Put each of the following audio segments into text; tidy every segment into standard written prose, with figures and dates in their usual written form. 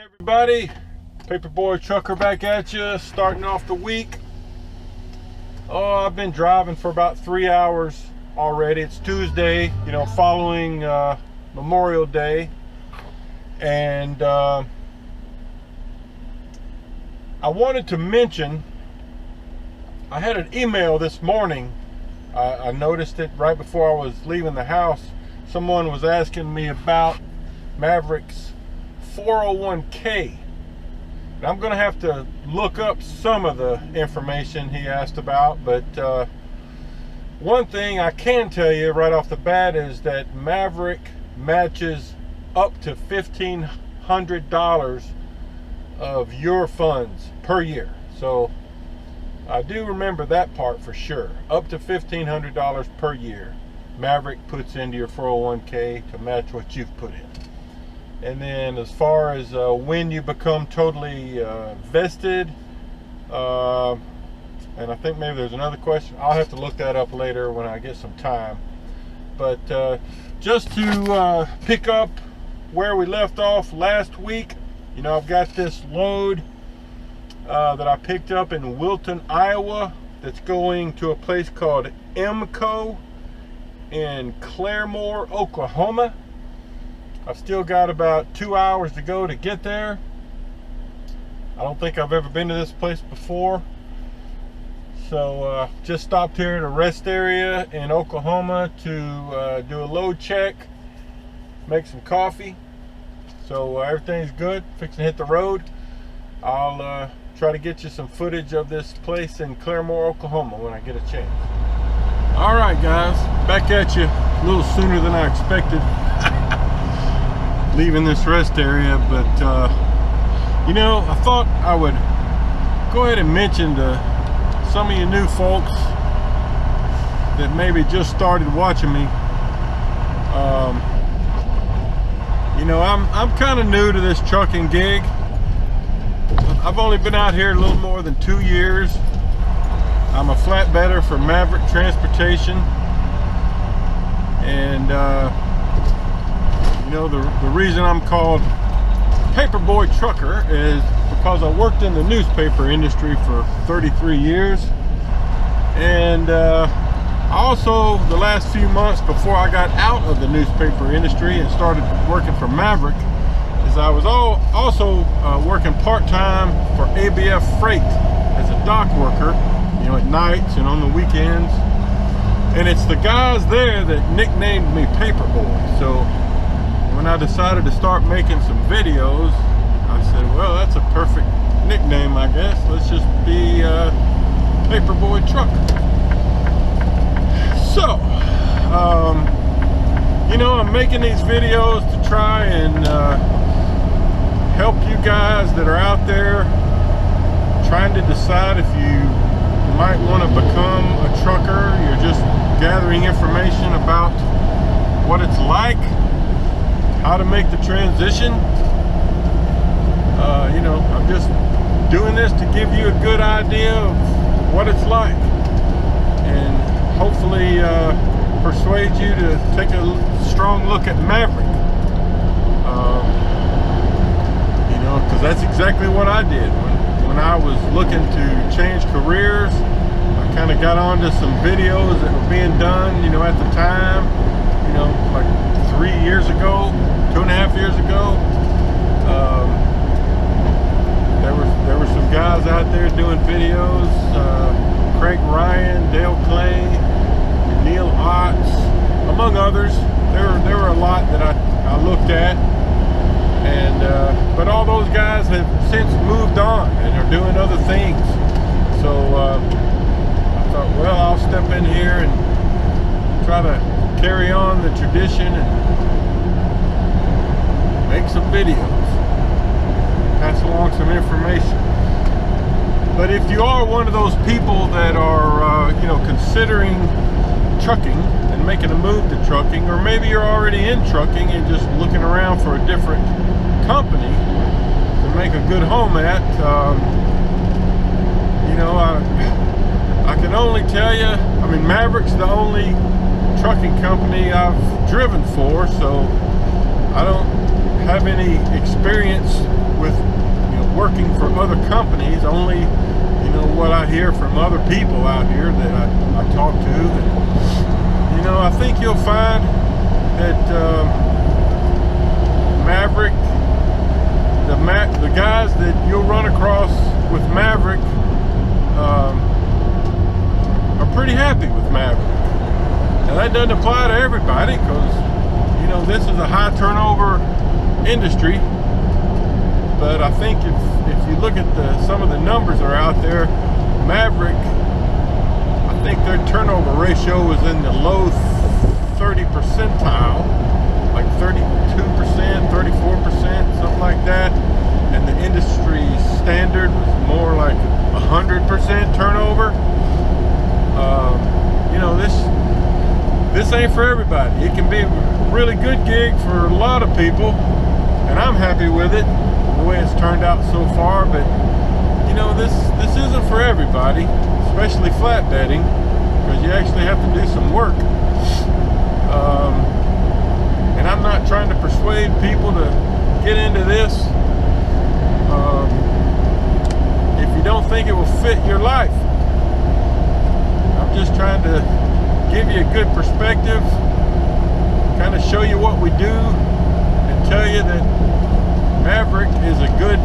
Everybody, Paperboy Trucker back at you, starting off the week. Oh, I've been driving for about 3 hours already. It's Tuesday, following Memorial Day, and I wanted to mention I had an email this morning. I noticed it right before I was leaving the house. Someone was asking me about Maverick's 401k. And I'm gonna have to look up some of the information he asked about, but one thing I can tell you right off the bat is that Maverick matches up to $1,500 of your funds per year. So I do remember that part for sure. Up to $1,500 per year Maverick puts into your 401k to match what you've put in. And then as far as when you become totally vested, and I think maybe there's another question. I'll have to look that up later when I get some time. But just to pick up where we left off last week, I've got this load that I picked up in Wilton, Iowa, that's going to a place called MCO in Claremore, Oklahoma. I've still got about 2 hours to go to get there. I don't think I've ever been to this place before. So just stopped here at a rest area in Oklahoma to do a load check, make some coffee. So everything's good, fixing to hit the road. I'll try to get you some footage of this place in Claremore, Oklahoma when I get a chance. All right, guys, back at you a little sooner than I expected. Leaving this rest area, but I thought I would go ahead and mention to some of you new folks that maybe just started watching me. I'm kind of new to this trucking gig. I've only been out here a little more than 2 years. I'm a flatbedder for Maverick Transportation, and the reason I'm called Paperboy Trucker is because I worked in the newspaper industry for 33 years. And also the last few months before I got out of the newspaper industry and started working for Maverick, is I was also working part-time for ABF Freight as a dock worker, at nights and on the weekends. And it's the guys there that nicknamed me Paperboy. So when I decided to start making some videos, I said, well, that's a perfect nickname, I guess. Let's just be Paperboy Trucker. So, I'm making these videos to try and help you guys that are out there trying to decide if you might want to become a trucker. You're just gathering information about what it's like, how to make the transition. I'm just doing this to give you a good idea of what it's like, and hopefully persuade you to take a strong look at Maverick. Because that's exactly what I did when I was looking to change careers. I kind of got onto some videos that were being done, at the time, like 3 years ago, 2.5 years ago. There were some guys out there doing videos, Craig Ryan, Dale Clay, Neil Otts, among others. There were a lot that I looked at, and but all those guys have since moved on and are doing other things. So I thought, well, I'll step in here and try to carry on the tradition and make some videos, pass along some information. But if you are one of those people that are considering trucking and making a move to trucking, or maybe you're already in trucking and just looking around for a different company to make a good home at, I can only tell you, Maverick's the only trucking company I've driven for, so I don't have any experience with, working for other companies, only, what I hear from other people out here that I talk to. And, I think you'll find that Maverick, the guys that you'll run across with Maverick are pretty happy with Maverick. Now that doesn't apply to everybody, because this is a high turnover industry. But I think if you look at some of the numbers that are out there, Maverick, I think their turnover ratio was in the low 30 percentile, like 32%, 34%, something like that. And the industry standard was more like 100% turnover. This ain't for everybody. It can be a really good gig for a lot of people, and I'm happy with it, the way it's turned out so far. But this isn't for everybody, especially flatbedding, because you actually have to do some work. And I'm not trying to persuade people to get into this. If you don't think it will fit your life, I'm just trying to give you a good perspective, kind of show you what we do, and tell you that Maverick is a good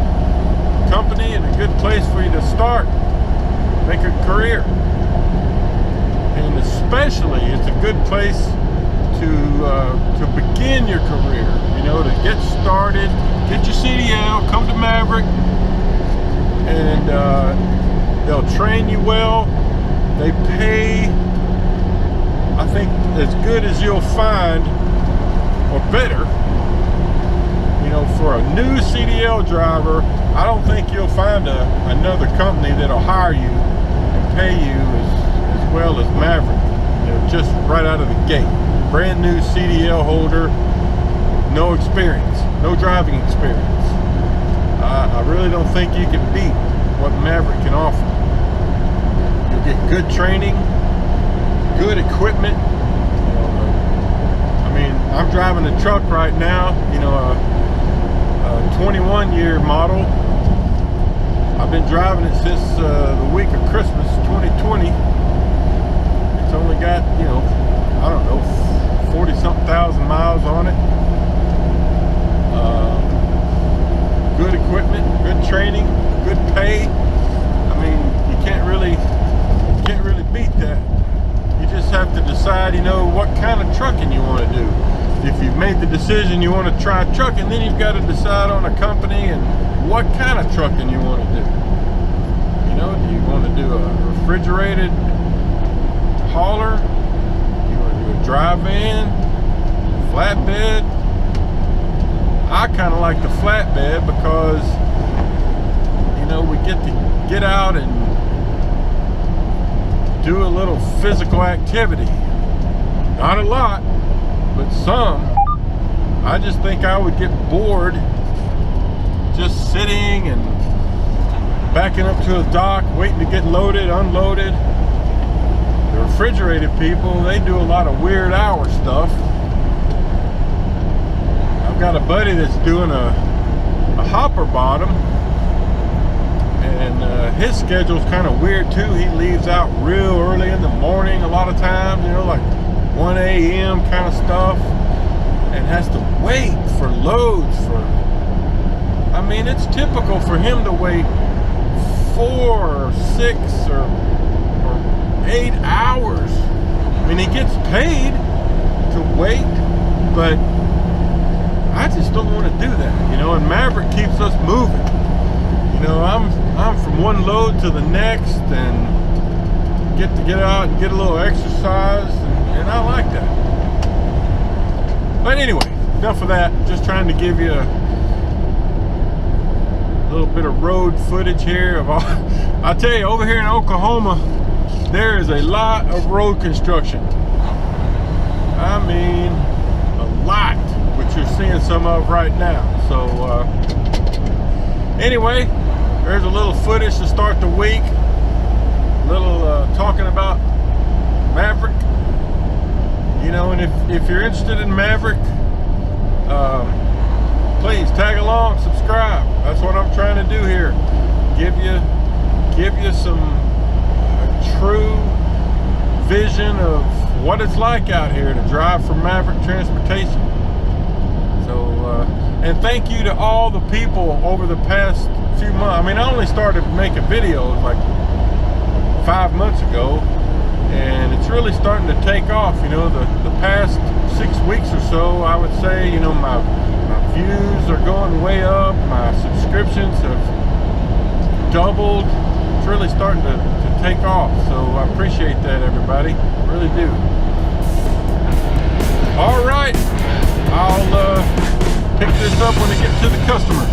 company and a good place for you to start, make a career. And especially, it's a good place to begin your career, to get started, get your CDL, come to Maverick, and they'll train you well. They pay, I think, as good as you'll find, or better. For a new CDL driver, I don't think you'll find another company that'll hire you and pay you as well as Maverick. Just right out of the gate. Brand new CDL holder, no experience, no driving experience. I really don't think you can beat what Maverick can offer. You'll get good training, good equipment. I'm driving a truck right now, a 21-year model. I've been driving it since the week of Christmas 2020. It's only got, I don't know, 40-something thousand miles on it. Good equipment, good training, good pay. You can't really beat that. You just have to decide, what kind of trucking you want to do. If you've made the decision you want to try trucking, then you've got to decide on a company and what kind of trucking you want to do. Do you want to do a refrigerated hauler? Do you want to do a dry van? Flatbed? I kind of like the flatbed because, we get to get out and do a little physical activity. Not a lot, but some. I just think I would get bored just sitting and backing up to a dock, waiting to get loaded, unloaded. The refrigerated people, they do a lot of weird hour stuff. I've got a buddy that's doing a hopper bottom, and his schedule's kind of weird too. He leaves out real early in the morning a lot of times, like 1 a.m. kind of stuff, and has to wait for loads it's typical for him to wait 4 or 6 or 8 hours. He gets paid to wait, but I just don't want to do that, and Maverick keeps us moving. I'm from one load to the next, and get to get out and get a little exercise, and I like that. But anyway, enough of that. Just trying to give you a little bit of road footage here of all. I tell you, over here in Oklahoma, there is a lot of road construction. A lot, which you're seeing some of right now. So anyway, there's a little footage to start the week. A little talking about Maverick. And if you're interested in Maverick, please tag along, subscribe. That's what I'm trying to do here. Give you some true vision of what it's like out here to drive for Maverick Transportation. So, and thank you to all the people over the past few months. I mean, I only started making videos like 5 months ago, and it's really starting to take off. You know, the past 6 weeks or so, I would say, you know, my views are going way up. My subscriptions have doubled. It's really starting to take off. So I appreciate that, everybody. Really do. All right, I'll pick this up when I get to the customer.